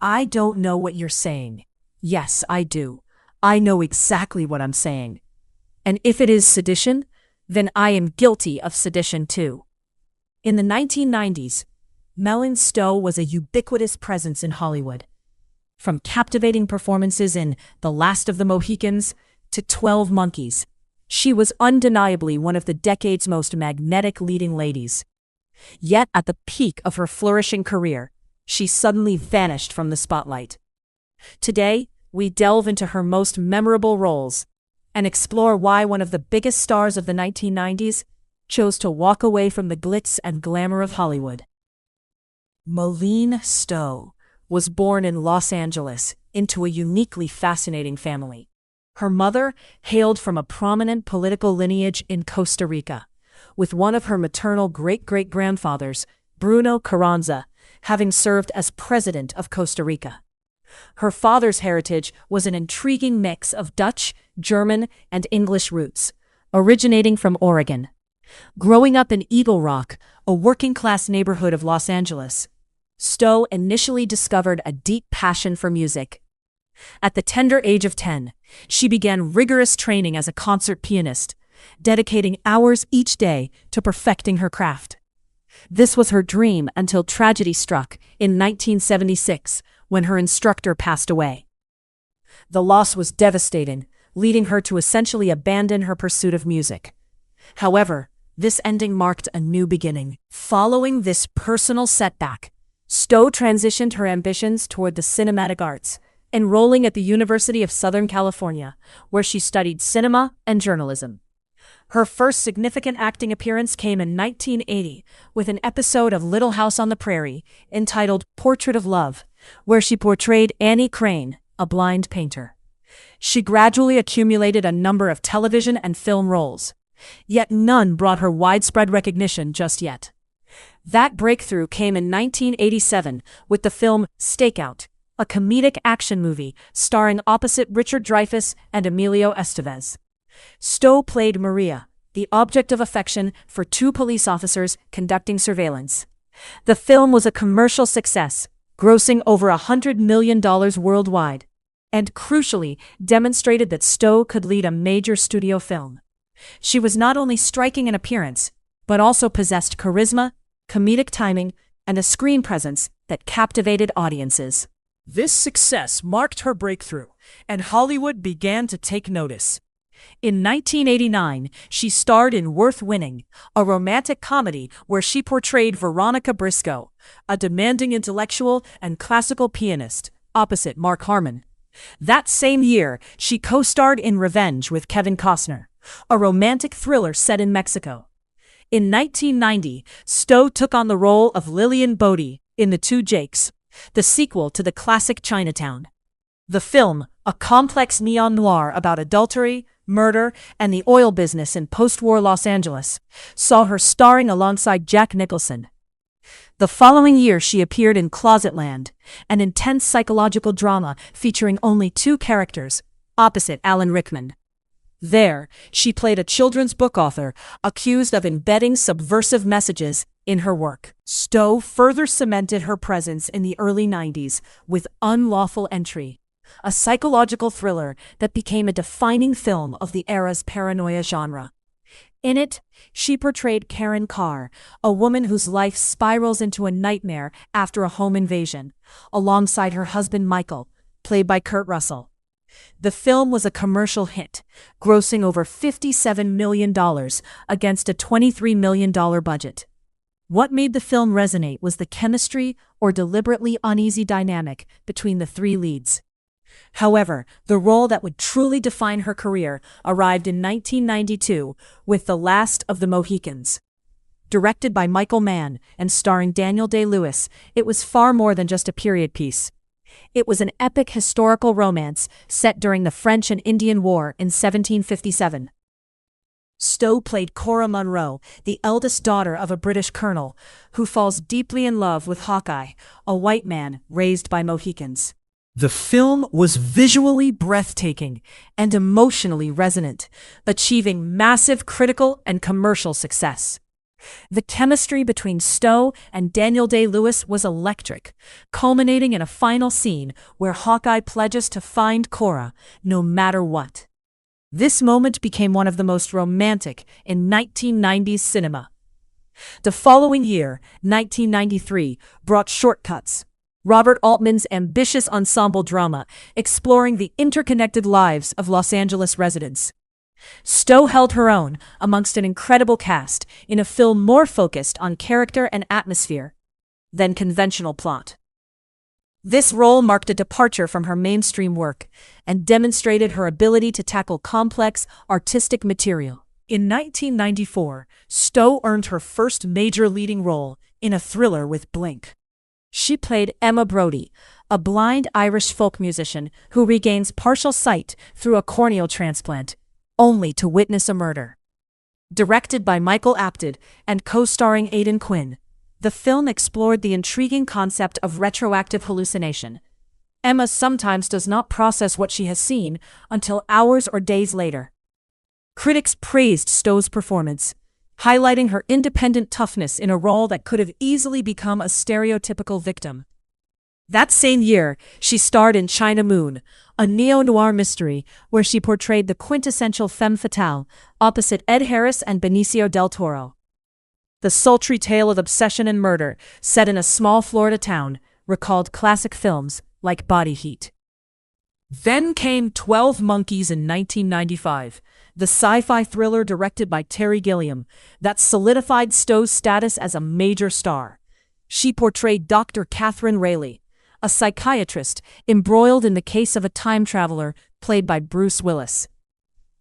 I don't know what you're saying. Yes, I do. I know exactly what I'm saying. And if it is sedition, then I am guilty of sedition too. In the 1990s, Meline Stowe was a ubiquitous presence in Hollywood. From captivating performances in The Last of the Mohicans to 12 Monkeys, she was undeniably one of the decade's most magnetic leading ladies. Yet at the peak of her flourishing career, she suddenly vanished from the spotlight. Today, we delve into her most memorable roles and explore why one of the biggest stars of the 1990s chose to walk away from the glitz and glamour of Hollywood. Meline Stowe was born in Los Angeles into a uniquely fascinating family. Her mother hailed from a prominent political lineage in Costa Rica, with one of her maternal great-great-grandfathers, Bruno Carranza, having served as president of Costa Rica. Her father's heritage was an intriguing mix of Dutch, German, and English roots, originating from Oregon. Growing up in Eagle Rock, a working-class neighborhood of Los Angeles, Stowe initially discovered a deep passion for music. At the tender age of 10, she began rigorous training as a concert pianist, dedicating hours each day to perfecting her craft. This was her dream until tragedy struck in 1976 when her instructor passed away. The loss was devastating, leading her to essentially abandon her pursuit of music. However, this ending marked a new beginning. Following this personal setback, Stowe transitioned her ambitions toward the cinematic arts, enrolling at the University of Southern California, where she studied cinema and journalism. Her first significant acting appearance came in 1980 with an episode of Little House on the Prairie entitled Portrait of Love, where she portrayed Annie Crane, a blind painter. She gradually accumulated a number of television and film roles, yet none brought her widespread recognition just yet. That breakthrough came in 1987 with the film Stakeout, a comedic action movie starring opposite Richard Dreyfuss and Emilio Estevez. Stowe played Maria, the object of affection for two police officers conducting surveillance. The film was a commercial success, grossing over $100 million worldwide, and crucially demonstrated that Stowe could lead a major studio film. She was not only striking in appearance, but also possessed charisma, comedic timing, and a screen presence that captivated audiences. This success marked her breakthrough, and Hollywood began to take notice. In 1989, she starred in Worth Winning, a romantic comedy where she portrayed Veronica Briscoe, a demanding intellectual and classical pianist, opposite Mark Harmon. That same year, she co-starred in Revenge with Kevin Costner, a romantic thriller set in Mexico. In 1990, Stowe took on the role of Lillian Bodie in The Two Jakes, the sequel to the classic Chinatown. The film, a complex neo-noir about adultery, murder, and the oil business in post-war Los Angeles, saw her starring alongside Jack Nicholson. The following year she appeared in Closetland, an intense psychological drama featuring only two characters, opposite Alan Rickman. There, she played a children's book author accused of embedding subversive messages in her work. Stowe further cemented her presence in the early 90s with Unlawful Entry, a psychological thriller that became a defining film of the era's paranoia genre. In it, she portrayed Karen Carr, a woman whose life spirals into a nightmare after a home invasion, alongside her husband Michael, played by Kurt Russell. The film was a commercial hit, grossing over $57 million against a $23 million budget. What made the film resonate was the chemistry or deliberately uneasy dynamic between the three leads. However, the role that would truly define her career arrived in 1992 with The Last of the Mohicans. Directed by Michael Mann and starring Daniel Day-Lewis, it was far more than just a period piece. It was an epic historical romance set during the French and Indian War in 1757. Stowe played Cora Munro, the eldest daughter of a British colonel, who falls deeply in love with Hawkeye, a white man raised by Mohicans. The film was visually breathtaking and emotionally resonant, achieving massive critical and commercial success. The chemistry between Stowe and Daniel Day-Lewis was electric, culminating in a final scene where Hawkeye pledges to find Cora no matter what. This moment became one of the most romantic in 1990s cinema. The following year, 1993, brought Shortcuts, Robert Altman's ambitious ensemble drama exploring the interconnected lives of Los Angeles residents. Stowe held her own amongst an incredible cast in a film more focused on character and atmosphere than conventional plot. This role marked a departure from her mainstream work and demonstrated her ability to tackle complex, artistic material. In 1994, Stowe earned her first major leading role in a thriller with Blink. She played Emma Brodie, a blind Irish folk musician who regains partial sight through a corneal transplant, only to witness a murder. Directed by Michael Apted and co-starring Aidan Quinn, the film explored the intriguing concept of retroactive hallucination. Emma sometimes does not process what she has seen until hours or days later. Critics praised Stowe's performance, highlighting her independent toughness in a role that could have easily become a stereotypical victim. That same year, she starred in China Moon, a neo-noir mystery where she portrayed the quintessential femme fatale opposite Ed Harris and Benicio del Toro. The sultry tale of obsession and murder, set in a small Florida town, recalled classic films like Body Heat. Then came 12 Monkeys in 1995, the sci-fi thriller directed by Terry Gilliam that solidified Stowe's status as a major star. She portrayed Dr. Catherine Rayleigh, a psychiatrist embroiled in the case of a time traveler played by Bruce Willis.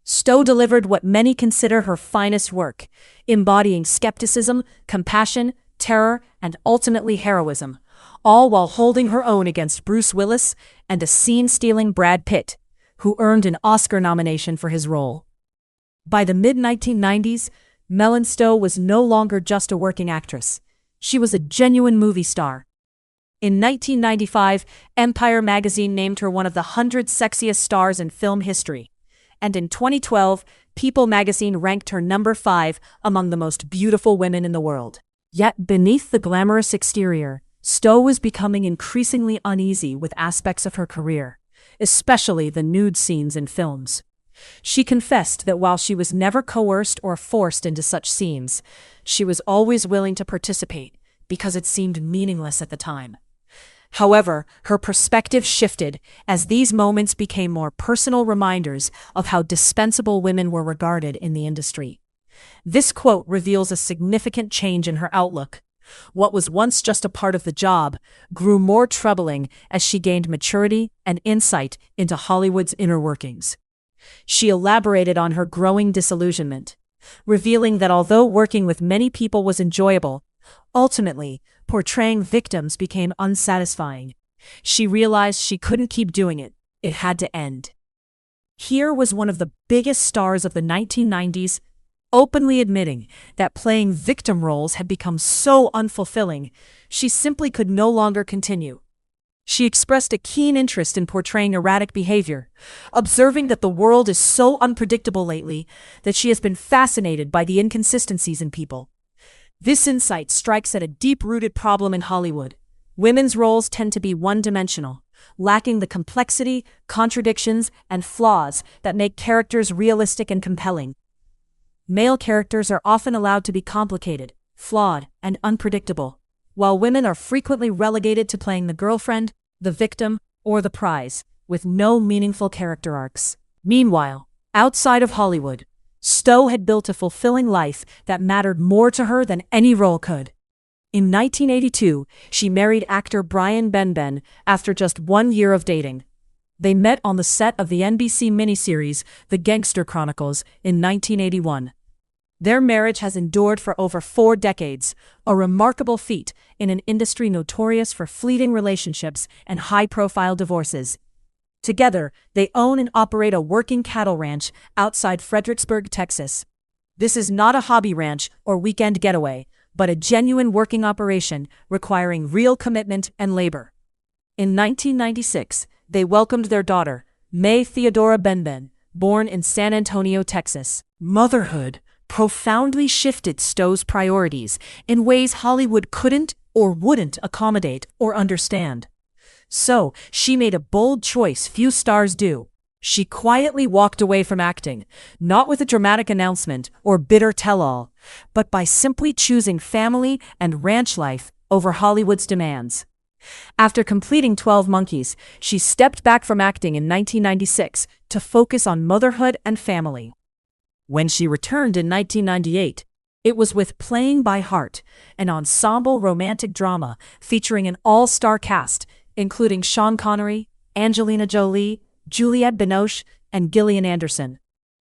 Stowe delivered what many consider her finest work, embodying skepticism, compassion, terror, and ultimately heroism, all while holding her own against Bruce Willis and a scene-stealing Brad Pitt, who earned an Oscar nomination for his role. By the mid-1990s, Meline Stowe was no longer just a working actress. She was a genuine movie star. In 1995, Empire magazine named her one of the 100 sexiest stars in film history. And in 2012, People magazine ranked her number 5 among the most beautiful women in the world. Yet beneath the glamorous exterior, Stowe was becoming increasingly uneasy with aspects of her career, especially the nude scenes in films. She confessed that while she was never coerced or forced into such scenes, she was always willing to participate because it seemed meaningless at the time. However, her perspective shifted as these moments became more personal reminders of how dispensable women were regarded in the industry. This quote reveals a significant change in her outlook. What was once just a part of the job grew more troubling as she gained maturity and insight into Hollywood's inner workings. She elaborated on her growing disillusionment, revealing that although working with many people was enjoyable, ultimately, portraying victims became unsatisfying. She realized she couldn't keep doing it. It had to end. Here was one of the biggest stars of the 1990s, openly admitting that playing victim roles had become so unfulfilling, she simply could no longer continue. She expressed a keen interest in portraying erratic behavior, observing that the world is so unpredictable lately that she has been fascinated by the inconsistencies in people. This insight strikes at a deep-rooted problem in Hollywood. Women's roles tend to be one-dimensional, lacking the complexity, contradictions, and flaws that make characters realistic and compelling. Male characters are often allowed to be complicated, flawed, and unpredictable, while women are frequently relegated to playing the girlfriend, the victim, or the prize, with no meaningful character arcs. Meanwhile, outside of Hollywood, Stowe had built a fulfilling life that mattered more to her than any role could. In 1982, she married actor Brian Benben after just 1 year of dating. They met on the set of the NBC miniseries The Gangster Chronicles in 1981. Their marriage has endured for over 4 decades, a remarkable feat in an industry notorious for fleeting relationships and high-profile divorces. Together, they own and operate a working cattle ranch outside Fredericksburg, Texas. This is not a hobby ranch or weekend getaway, but a genuine working operation requiring real commitment and labor. In 1996, they welcomed their daughter, May Theodora Benben, born in San Antonio, Texas. Motherhood, profoundly shifted Stowe's priorities in ways Hollywood couldn't or wouldn't accommodate or understand. So, she made a bold choice few stars do. She quietly walked away from acting, not with a dramatic announcement or bitter tell-all, but by simply choosing family and ranch life over Hollywood's demands. After completing 12 Monkeys, she stepped back from acting in 1996 to focus on motherhood and family. When she returned in 1998, it was with Playing by Heart, an ensemble romantic drama featuring an all-star cast, including Sean Connery, Angelina Jolie, Juliette Binoche, and Gillian Anderson.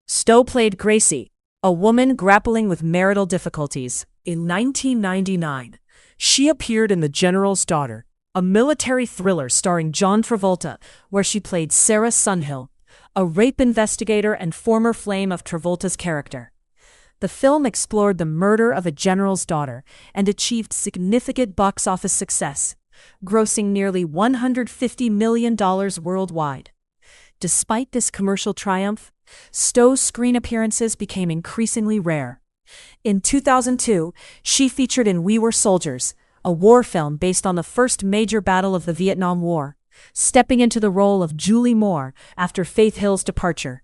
Stowe played Gracie, a woman grappling with marital difficulties. In 1999, she appeared in The General's Daughter, a military thriller starring John Travolta, where she played Sarah Sunhill, a rape investigator and former flame of Travolta's character. The film explored the murder of a general's daughter and achieved significant box office success, grossing nearly $150 million worldwide. Despite this commercial triumph, Stowe's screen appearances became increasingly rare. In 2002, she featured in We Were Soldiers, a war film based on the first major battle of the Vietnam War, stepping into the role of Julie Moore after Faith Hill's departure.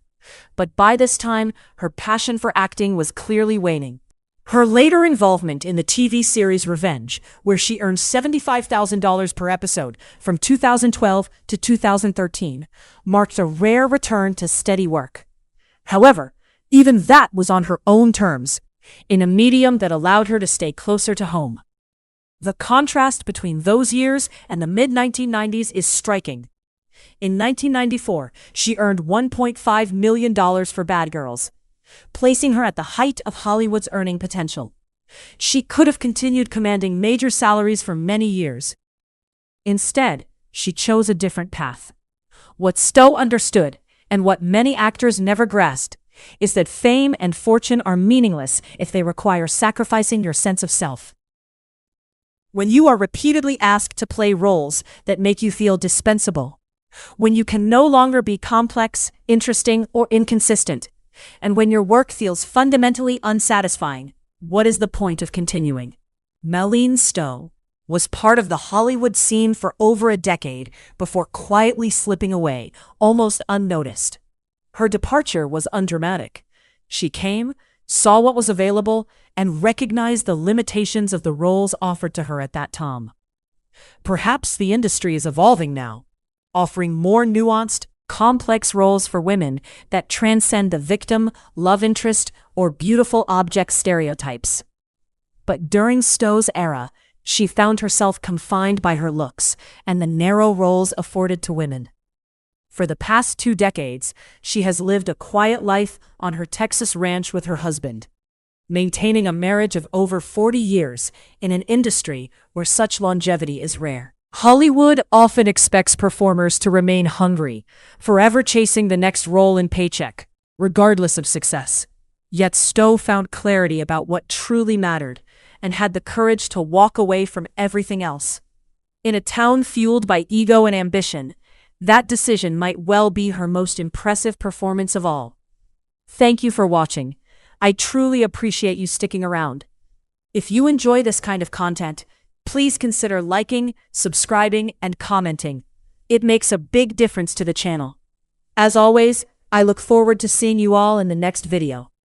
But by this time, her passion for acting was clearly waning. Her later involvement in the TV series Revenge, where she earned $75,000 per episode from 2012 to 2013, marked a rare return to steady work. However, even that was on her own terms, in a medium that allowed her to stay closer to home. The contrast between those years and the mid-1990s is striking. In 1994, she earned $1.5 million for Bad Girls, placing her at the height of Hollywood's earning potential. She could have continued commanding major salaries for many years. Instead, she chose a different path. What Stowe understood, and what many actors never grasped, is that fame and fortune are meaningless if they require sacrificing your sense of self. When you are repeatedly asked to play roles that make you feel dispensable, when you can no longer be complex, interesting, or inconsistent, and when your work feels fundamentally unsatisfying, what is the point of continuing? Meline Stowe was part of the Hollywood scene for over a decade before quietly slipping away, almost unnoticed. Her departure was undramatic. She came, saw what was available, and recognized the limitations of the roles offered to her at that time. Perhaps the industry is evolving now, offering more nuanced, complex roles for women that transcend the victim, love interest, or beautiful object stereotypes. But during Stowe's era, she found herself confined by her looks and the narrow roles afforded to women. For the past 2 decades, she has lived a quiet life on her Texas ranch with her husband, maintaining a marriage of over 40 years in an industry where such longevity is rare. Hollywood often expects performers to remain hungry, forever chasing the next role and paycheck, regardless of success. Yet Stowe found clarity about what truly mattered and had the courage to walk away from everything else. In a town fueled by ego and ambition, that decision might well be her most impressive performance of all. Thank you for watching. I truly appreciate you sticking around. If you enjoy this kind of content, please consider liking, subscribing, and commenting. It makes a big difference to the channel. As always, I look forward to seeing you all in the next video.